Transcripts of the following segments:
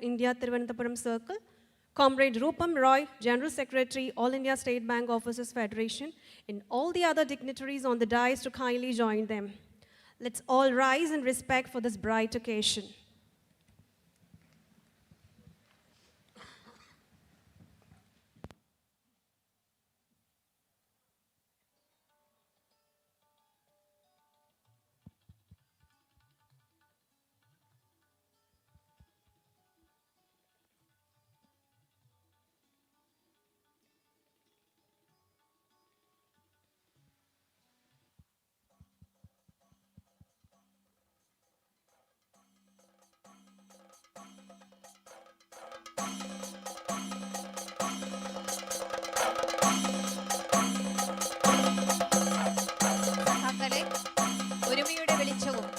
India, Thiruvananthapuram Circle, Comrade Rupam Roy, General Secretary, All India State Bank Officers Federation, and all the other dignitaries on the dais to kindly join them. Let's all rise in respect for this bright occasion.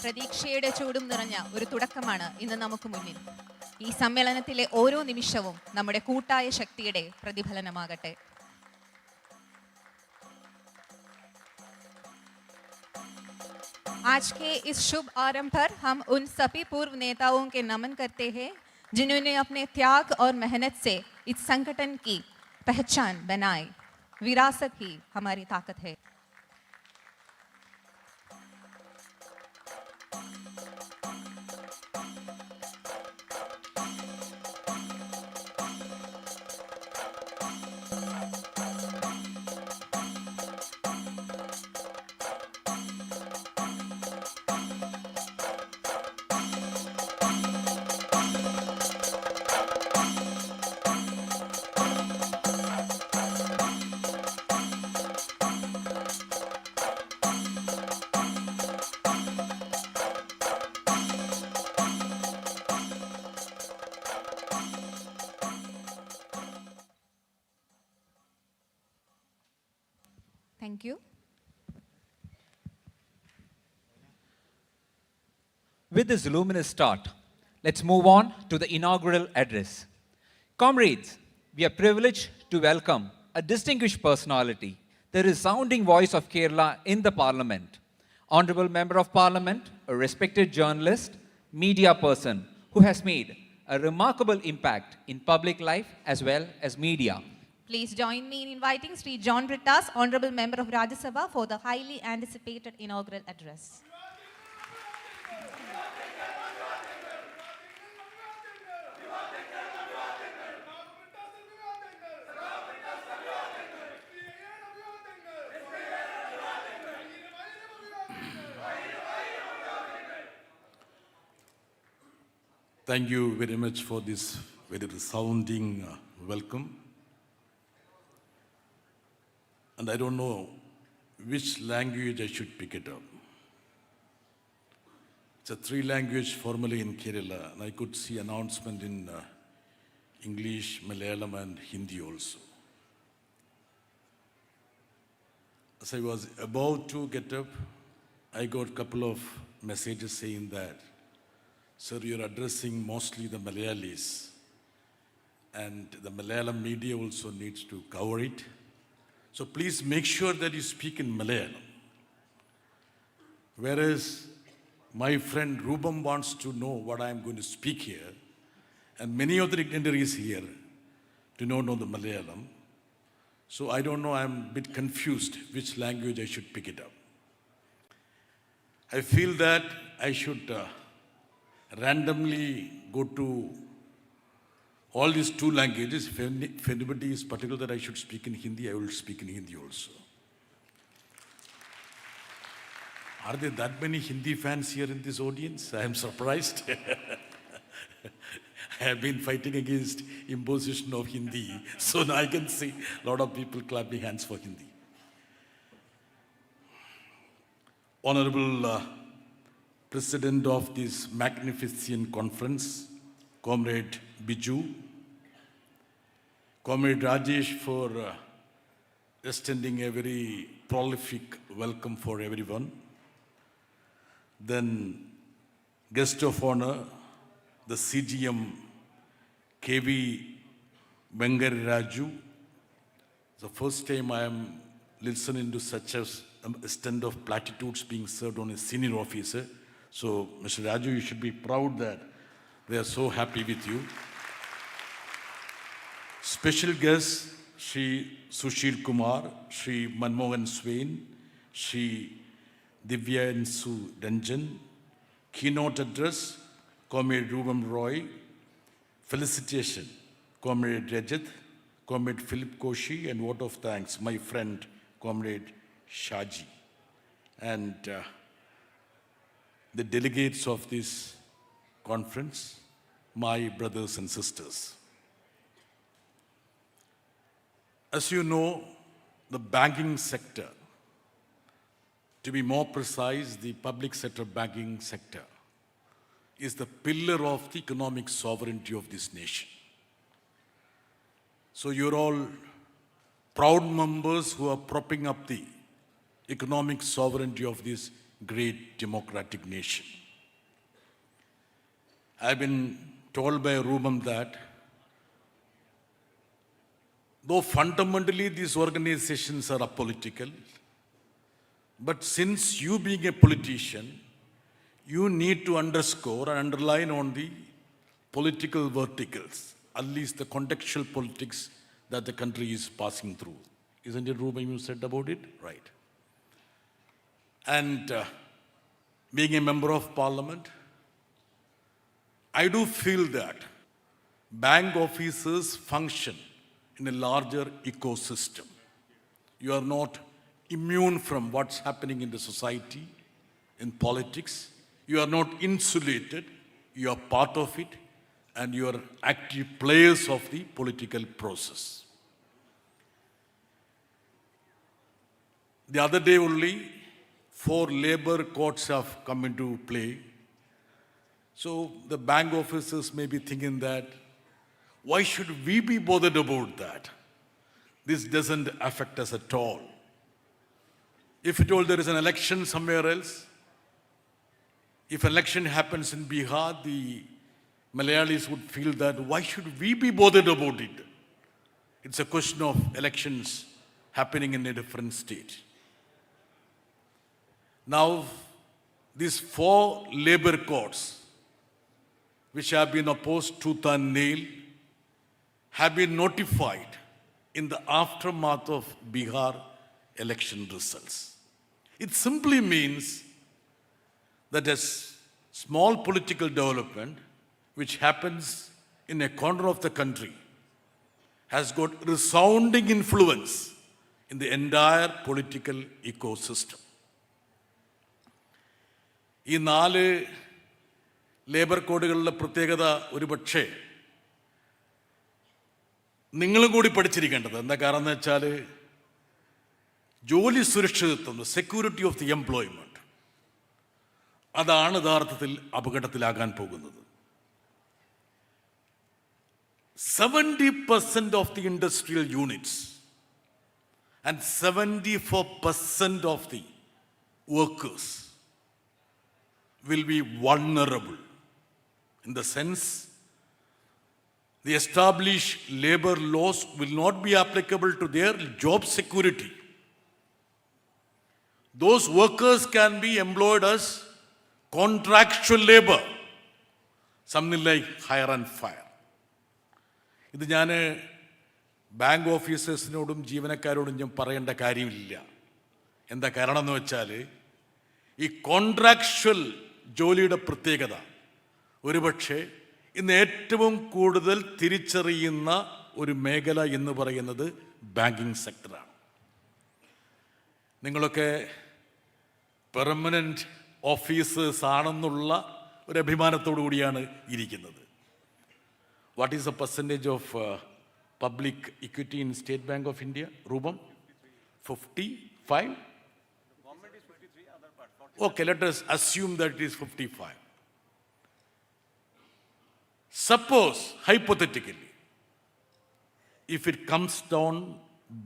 പ്രതീക്ഷയുടെ ചൂടും നിറഞ്ഞ ഒരു തുടക്കമാണ് ഇന്ന് നമുക്ക് മുന്നിൽ. ഈ സമ്മേളനത്തിലെ ഓരോ നിമിഷവും നമ്മുടെ കൂട്ടായ ശക്തിയുടെ പ്രതിഫലനമാകട്ടെ. आज के इस शुभ आरंभ पर हम उन सभी पूर्व नेताओं के नमन करते हैं जिन्होंने अपने त्याग और मेहनत से इस संगठन की पहचान बनाई. विरासत ही हमारी ताकत है. Thank you. With this luminous start, let's move on to the inaugural address. Comrades, we are privileged to welcome a distinguished personality, the resounding voice of Kerala in the Parliament, Honorable Member of Parliament, a respected journalist, media person who has made a remarkable impact in public life as well as media. Please join me in inviting Sri John Brittas, Honorable Member of Rajya Sabha, for the highly anticipated inaugural address. Thank you very much for this very resounding welcome. And I don't know which language I should pick it up. It's a three-language formally in Kerala, and I could see announcement in English, Malayalam, and Hindi also. As I was about to get up, I got a couple of messages saying that, sir, you're addressing mostly the Malayalis, and the Malayalam media also needs to cover it. So please make sure that you speak in Malayalam. Whereas my friend Rupam wants to know what I'm going to speak here, and many of the dignitaries here do not know the Malayalam. So I don't know, I'm a bit confused which language I should pick it up. I feel that I should randomly go to all these two languages. If anybody is particular that I should speak in Hindi, I will speak in Hindi also. Are there that many Hindi fans here in this audience? I am surprised. I have been fighting against imposition of Hindi, so now I can see a lot of people clapping hands for Hindi. Honorable President of this magnificent conference, Comrade Biju, Comrade Rajesh for extending a very prolific welcome for everyone. Then guest of honor, the CGM KV Bengari Raju. The first time I am listening to such a extent of platitudes being served on a senior officer. So, Mr. Raju, you should be proud that they are so happy with you. Special guests, Shri Sushil Kumar, Shri Manmohan Swain, Shri Divyansu Ranjan, keynote address, Comrade Rubam Roy, felicitation, Comrade Rajat, Comrade Philip Koshi, and vote of thanks, my friend, Comrade Shaji, and the delegates of this conference, my brothers and sisters. As you know, the banking sector, to be more precise, the public sector banking sector, is the pillar of the economic sovereignty of this nation. So you're all proud members who are propping up the economic sovereignty of this great democratic nation. I've been told by Rubam that though fundamentally these organizations are apolitical, but since you being a politician, you need to underscore and underline on the political verticals, at least the contextual politics that the country is passing through. Isn't it, Rubam, you said about it? Right. And being a member of parliament, I do feel that bank officers function in a larger ecosystem. You are not immune from what's happening in the society, in politics. You are not insulated. You are part of it, and you are active players of the political process. The other day only, 4 labor courts have come into play. So the bank officers may be thinking that, why should we be bothered about that? This doesn't affect us at all. If at all there is an election somewhere else, if an election happens in Bihar, the Malayalis would feel that, why should we be bothered about it? It's a question of elections happening in a different state. Now, these 4 labor courts, which have been opposed tooth and nail, have been notified in the aftermath of Bihar election results. It simply means that a small political development which happens in a corner of the country has got resounding influence in the entire political ecosystem. ഈ 4 labour കോഡുകളിലെ പ്രത്യേകത ഒരുപക്ഷേ നിങ്ങളും കൂടി പഠിച്ചിരിക്കേണ്ടത് എന്താ കാരണം എന്ന് വെച്ചാൽ ജോലി സുരക്ഷിതത്വം, സെക്യൂരിറ്റി ഓഫ് ദി എംപ്ലോയ്മെന്റ്, അതാണ് യഥാർത്ഥത്തിൽ അപകടത്തിലാകാൻ പോകുന്നത്. 70% of the industrial units and 74% of the workers will be vulnerable, in the sense the established labor laws will not be applicable to their job security. Those workers can be employed as contractual labor, something like hire and fire. ഇത് ഞാൻ bank ഓഫീസേഴ്സിനോടും ജീവനക്കാരോടും ഞാൻ പറയേണ്ട കാര്യമില്ല. എന്താ കാരണം എന്ന് വെച്ചാൽ ഈ കോൺട്രാക്ച്വൽ ജോലിയുടെ പ്രത്യേകത ഒരുപക്ഷെ ഇന്ന് ഏറ്റവും കൂടുതൽ തിരിച്ചറിയുന്ന ഒരു മേഖല എന്ന് പറയുന്നത് ബാങ്കിങ് സെക്ടറാണ്. നിങ്ങളൊക്കെ പെർമനൻ്റ് ഓഫീസേഴ്സ് ആണെന്നുള്ള ഒരു അഭിമാനത്തോടു കൂടിയാണ് ഇരിക്കുന്നത്. What is the percentage of public equity in State Bank of India, Rubam? 55? Okay, let us assume that it is 55. Suppose, hypothetically, if it comes down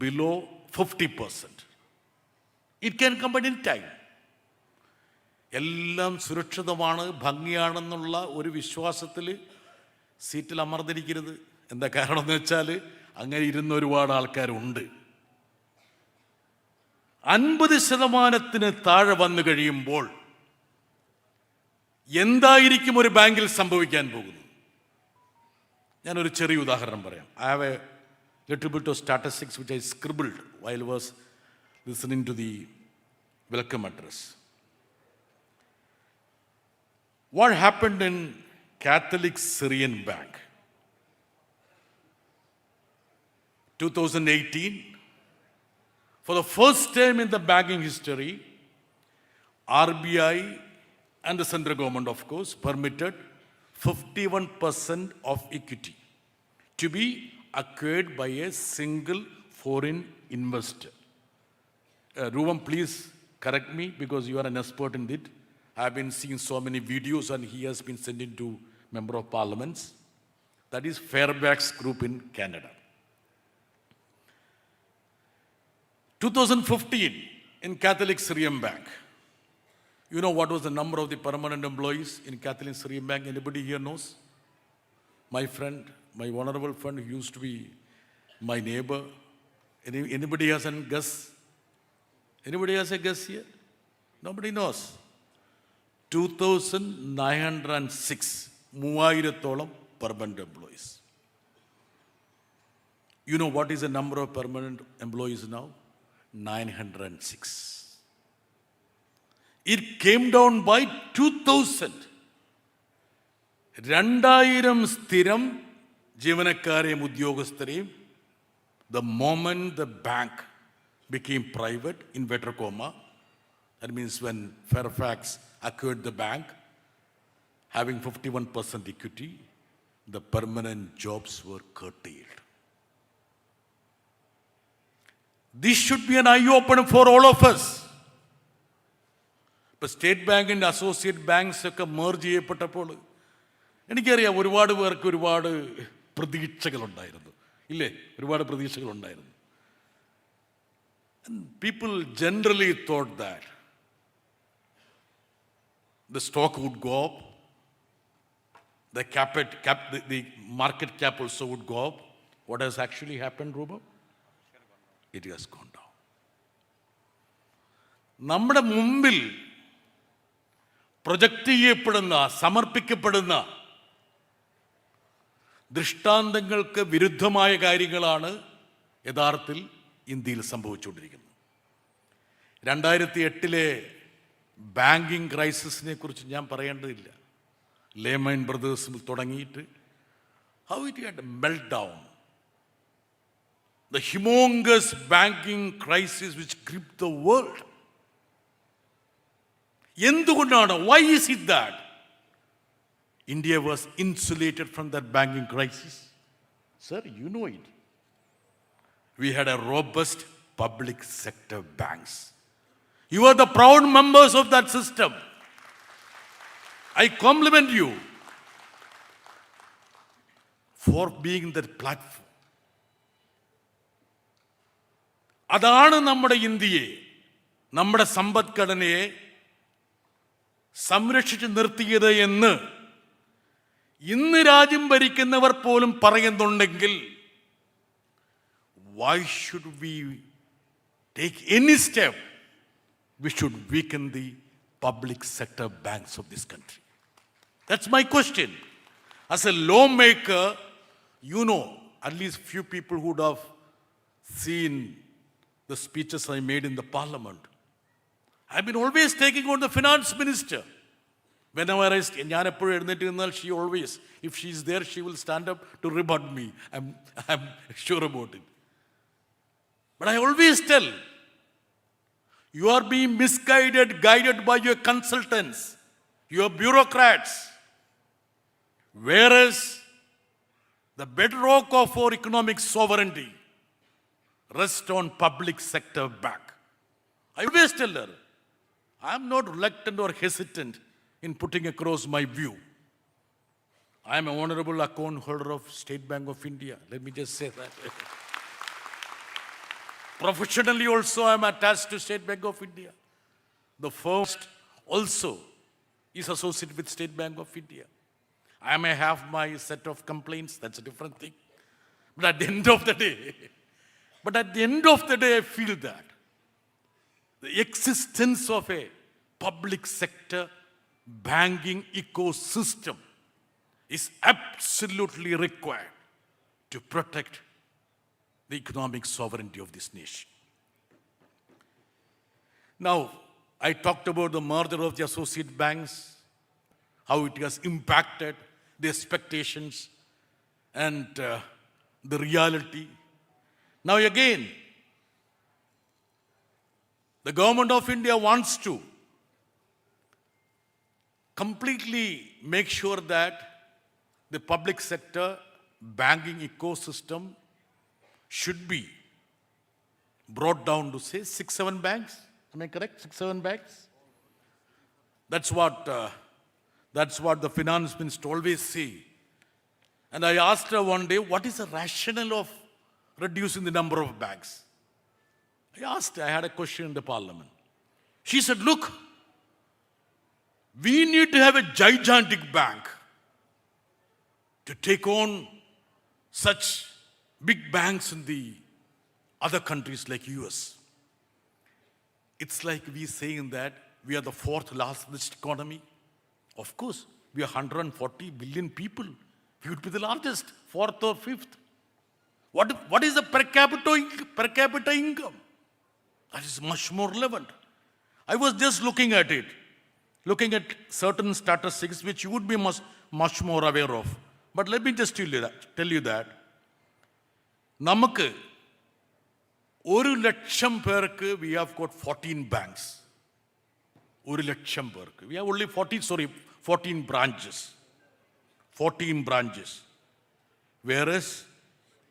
below 50%, it can come at any time. എല്ലാം സുരക്ഷിതമാണ്, ഭംഗിയാണെന്നുള്ള ഒരു വിശ്വാസത്തിൽ സീറ്റിൽ അമർന്നിരിക്കരുത്. എന്താ കാരണം എന്ന് വെച്ചാൽ അങ്ങനെ ഇരുന്ന ഒരുപാട് ആൾക്കാരുണ്ട്. 50% താഴെ വന്നു കഴിയുമ്പോൾ എന്തായിരിക്കും ഒരു ബാങ്കിൽ സംഭവിക്കാൻ പോകുന്നത്? ഞാനൊരു ചെറിയ ഉദാഹരണം പറയാം. I have a little bit of statistics which I scribbled while I was listening to the welcome address. What happened in Catholic Syrian Bank? 2018, for the first time in the banking history, RBI and the central government, of course, permitted 51% of equity to be acquired by a single foreign investor. Ruvam, please correct me because you are an expert in it. I have been seeing so many videos and he has been sending to member of parliaments. That is Fairfax Group in Canada. 2015 in Catholic Syrian Bank. You know what was the number of the permanent employees in Catholic Syrian Bank? Anybody here knows? My friend, my honorable friend who used to be my neighbor. Anybody has a guess? Anybody has a guess here? Nobody knows. 2,906 മൂവായിരത്തോളം permanent employees. You know what is the number of permanent employees now? 906. It came down by 2,000. 2,000 സ്ഥിരം ജീവനക്കാരെയും ഉദ്യോഗസ്ഥരെയും the moment the bank became private, inverted comma, that means when Fairfax acquired the bank, having 51% equity, the permanent jobs were curtailed. This should be an eye-opener for all of us. ഇപ്പോൾ state ബാങ്കിൻ്റെ associate banks ഒക്കെ merge ചെയ്യപ്പെട്ടപ്പോൾ എനിക്കറിയാം ഒരുപാട് പേർക്ക് ഒരുപാട് പ്രതീക്ഷകളുണ്ടായിരുന്നു, ഇല്ലേ? ഒരുപാട് പ്രതീക്ഷകളുണ്ടായിരുന്നു. People generally thought that the stock would go up, the market cap also would go up. What has actually happened, Ruba? It has gone down. നമ്മുടെ മുമ്പിൽ പ്രൊജക്റ്റ് ചെയ്യപ്പെടുന്ന, സമർപ്പിക്കപ്പെടുന്ന ദൃഷ്ടാന്തങ്ങൾക്ക് വിരുദ്ധമായ കാര്യങ്ങളാണ് യഥാർത്ഥത്തിൽ ഇന്ത്യയിൽ സംഭവിച്ചുകൊണ്ടിരിക്കുന്നത്. 2008 ബാങ്കിങ് ക്രൈസിസിനെ കുറിച്ച് ഞാൻ പറയേണ്ടതില്ല. ലേമൻ ബ്രദേഴ്സിൽ തുടങ്ങിയിട്ട് how it had melted down. The humongous banking crisis which gripped the world. എന്തുകൊണ്ടാണ്? Why is it that India was insulated from that banking crisis? Sir, you know it. We had a robust public sector banks. You are the proud members of that system. I compliment you for being that platform. അതാണ് നമ്മുടെ ഇന്ത്യയെ, നമ്മുടെ സമ്പദ്ഘടനയെ സംരക്ഷിച്ചു നിർത്തിയത് എന്ന് ഇന്ന് രാജ്യം ഭരിക്കുന്നവർ പോലും പറയുന്നുണ്ടെങ്കിൽ why should we take any step which should weaken the public sector banks of this country? That's my question. As a lawmaker, you know, at least few people who would have seen the speeches I made in the parliament. I've been always taking on the finance minister. Whenever ഞാൻ എപ്പോഴും എഴുന്നേറ്റ് നിന്നാൽ she always, if she is there, she will stand up to rebut me. I'm sure about it. But I always tell, you are being misguided, guided by your consultants, your bureaucrats. Whereas the bedrock of our economic sovereignty rests on public sector bank. I always tell her, I am not reluctant or hesitant in putting across my view. I am an honorable account holder of State Bank of India. Let me just say that. Professionally also, I am attached to State Bank of India. The first also is associated with State Bank of India. I may have my set of complaints, that's a different thing. But at the end of the day, I feel that the existence of a public sector banking ecosystem is absolutely required to protect the economic sovereignty of this nation. Now, I talked about the merger of the associate banks, how it has impacted the expectations and the reality. Now again, the government of India wants to completely make sure that the public sector banking ecosystem should be brought down to say 6-7 banks. Am I correct? 6-7 banks. That's what the finance minister always say. And I asked her one day, what is the rationale of reducing the number of banks? I had a question in the parliament. She said, look, we need to have a gigantic bank to take on such big banks in the other countries like US. It's like we saying that we are the fourth largest economy. Of course, we are 140 billion people. We would be the largest, fourth or fifth. What is the per capita income? That is much more relevant. I was just looking at it, looking at certain statistics which you would be much more aware of. But let me just tell you that. Namakku, 1,00,000 പേർക്ക് we have got 14 banks. 1,00,000 പേർക്ക്. We have only 14 branches. 14 branches. Whereas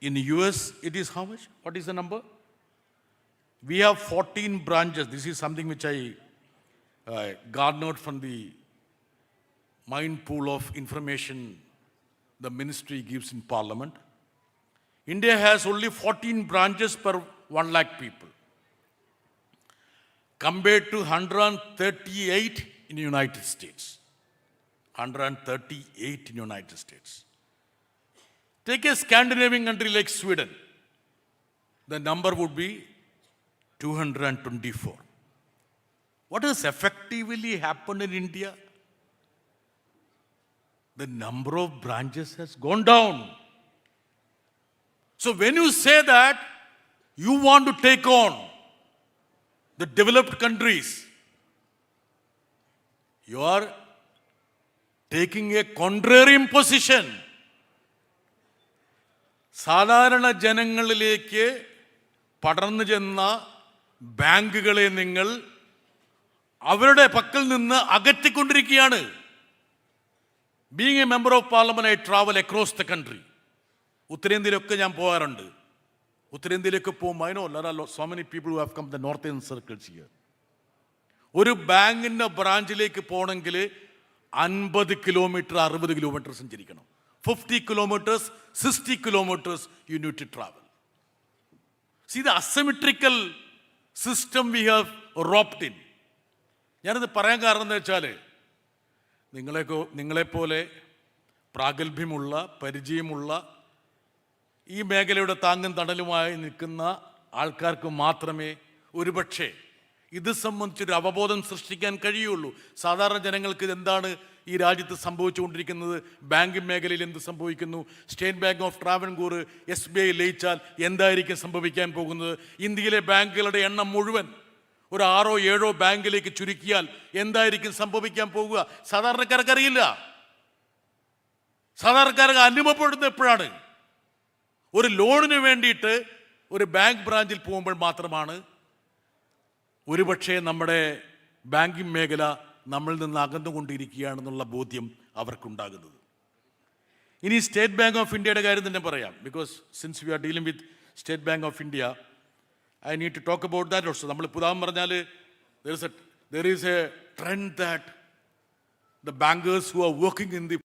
in the US, it is how much? What is the number? We have 14 branches. This is something which I garnered from the mind pool of information the ministry gives in parliament. India has only 14 branches per 1 lakh people, compared to 138 in the United States. 138 in the United States. Take a Scandinavian country like Sweden. The number would be 224. What has effectively happened in India? The number of branches has gone down. So when you say that you want to take on the developed countries, you are taking a contrarian position. സാധാരണ ജനങ്ങളിലേക്ക് പടർന്നു ചെന്ന ബാങ്കുകളെ നിങ്ങൾ അവരുടെ പക്കൽ നിന്ന് അകറ്റിക്കൊണ്ടിരിക്കുകയാണ്. Being a member of parliament, I travel across the country. ഉത്തരേന്ത്യയിലൊക്കെ ഞാൻ പോകാറുണ്ട്. ഉത്തരേന്ത്യയിലേക്ക് പോകുമ്പോൾ I know there are so many people who have come to the northern circles here. ഒരു ബാങ്കിൻ്റെ ബ്രാഞ്ചിലേക്ക് പോകണമെങ്കിൽ 50 kilometre 60 kilometre സഞ്ചരിക്കണം. 50 kilometers, 60 kilometers you need to travel. See the asymmetrical system we have roped in. ഞാനത് പറയാൻ കാരണം എന്താ വെച്ചാൽ നിങ്ങളെപ്പോലെ പ്രാഗൽഭ്യമുള്ള പരിചയമുള്ള ഈ മേഖലയുടെ താങ്ങും തണലുമായി നിൽക്കുന്ന ആൾക്കാർക്ക് മാത്രമേ ഒരുപക്ഷെ ഇത് സംബന്ധിച്ചൊരു അവബോധം സൃഷ്ടിക്കാൻ കഴിയുള്ളൂ. സാധാരണ ജനങ്ങൾക്ക് ഇതെന്താണ് ഈ രാജ്യത്ത് സംഭവിച്ചുകൊണ്ടിരിക്കുന്നത്, ബാങ്കിങ് മേഖലയിൽ എന്ത് സംഭവിക്കുന്നു, state Bank of Travancore SBI ലയിച്ചാൽ എന്തായിരിക്കും സംഭവിക്കാൻ പോകുന്നത്, ഇന്ത്യയിലെ ബാങ്കുകളുടെ എണ്ണം മുഴുവൻ ഒരു 6-7 ബാങ്കിലേക്ക് ചുരുക്കിയാൽ എന്തായിരിക്കും സംഭവിക്കാൻ പോകുക, സാധാരണക്കാർക്കറിയില്ല. സാധാരണക്കാർക്ക് അനുഭവപ്പെടുന്നത് എപ്പോഴാണ്? ഒരു ലോണിന് വേണ്ടിയിട്ട് ഒരു ബാങ്ക് ബ്രാഞ്ചിൽ പോകുമ്പോൾ മാത്രമാണ് ഒരുപക്ഷെ നമ്മുടെ ബാങ്കിങ് മേഖല നമ്മളിൽ നിന്ന് അകന്നുകൊണ്ടിരിക്കുകയാണെന്നുള്ള ബോധ്യം അവർക്കുണ്ടാകുന്നത്. ഇനി സ്റ്റേറ്റ് ബാങ്ക് ഓഫ് ഇന്ത്യയുടെ കാര്യം തന്നെ പറയാം. Because since we are dealing with State Bank of India, I need to talk about that also. നമ്മൾ ഉദാഹരണം പറഞ്ഞാൽ there is a trend that the bankers who are working in the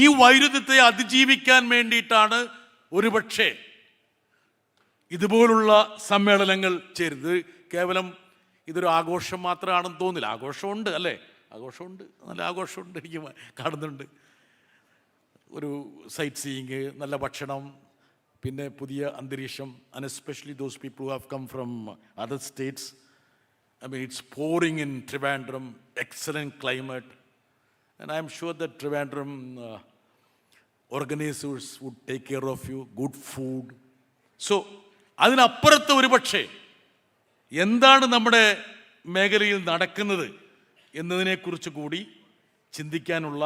ഈ വൈരുദ്ധ്യത്തെ അതിജീവിക്കാൻ വേണ്ടിയിട്ടാണ് ഒരുപക്ഷെ ഇതുപോലുള്ള സമ്മേളനങ്ങൾ ചേരുന്നത്. കേവലം ഇതൊരു ആഘോഷം മാത്രമാണെന്ന് തോന്നില്ല. ആഘോഷമുണ്ട് അല്ലേ? ആഘോഷമുണ്ട്, നല്ല ആഘോഷമുണ്ട്, എനിക്ക് കാണുന്നുണ്ട്. ഒരു സൈറ്റ് സീയിങ്, നല്ല ഭക്ഷണം, പിന്നെ പുതിയ അന്തരീക്ഷം. And especially those people who have come from other states. I mean, it's pouring in Trivandrum, excellent climate. And I'm sure that Trivandrum organizers would take care of you, good food. So, അതിനപ്പുറത്ത് ഒരു പക്ഷേ എന്താണ് നമ്മുടെ മേഖലയിൽ നടക്കുന്നത് എന്നതിനെക്കുറിച്ച് കൂടി ചിന്തിക്കാനുള്ള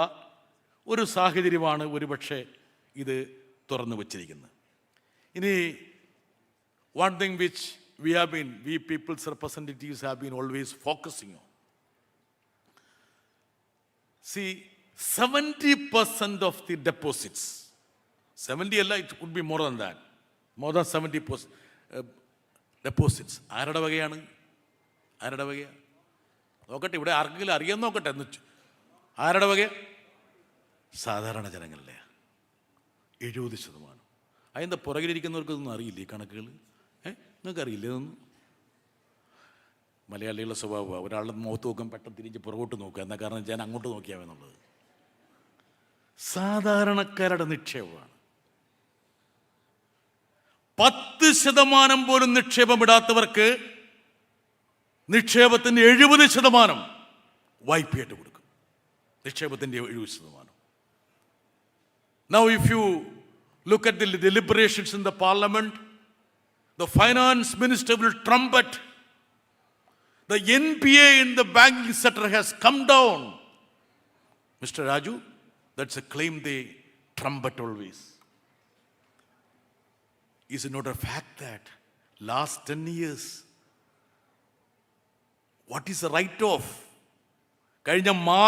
ഒരു സാഹചര്യമാണ് ഒരുപക്ഷെ ഇത് തുറന്നു വച്ചിരിക്കുന്നത്. ഇനി one thing which we people's representatives have been always focusing on. See, 70% of the deposits, 70 അല്ല, it could be more than that, more than 70% deposits ആരുടെ വകയാണ്? ആരുടെ വകയാണ്? നോക്കട്ടെ, ഇവിടെ ആർക്കെങ്കിലും അറിയാൻ നോക്കട്ടെ എന്ന് വെച്ചു. ആരുടെ വക? സാധാരണ ജനങ്ങളുടെ 70%. അതിൻ്റെ പുറകിലിരിക്കുന്നവർക്കൊന്നും അറിയില്ല ഈ കണക്കുകൾ. നിങ്ങൾക്കറിയില്ല ഇതൊന്നും? മലയാളികളുടെ സ്വഭാവമാണ്, ഒരാളുടെ മുഖത്ത് നോക്കാൻ പെട്ടെന്ന് തിരിഞ്ഞ് പുറകോട്ട് നോക്കുക. എന്നാ കാരണം ഞാൻ അങ്ങോട്ട് നോക്കിയാമെന്നുള്ളത്. സാധാരണക്കാരുടെ നിക്ഷേപമാണ്. 10% പോലും നിക്ഷേപമിടാത്തവർക്ക് നിക്ഷേപത്തിൻ്റെ 70% വായ്പയായിട്ട് കൊടുക്കും. നിക്ഷേപത്തിൻ്റെ 70%. Now if you look at the deliberations in the parliament, the finance minister will trumpet. The NPA in the banking sector has come down. Mr. Raju, that's a claim they trumpet always. Is it not a fact that last 10 years, what is the write-off? കഴിഞ്ഞ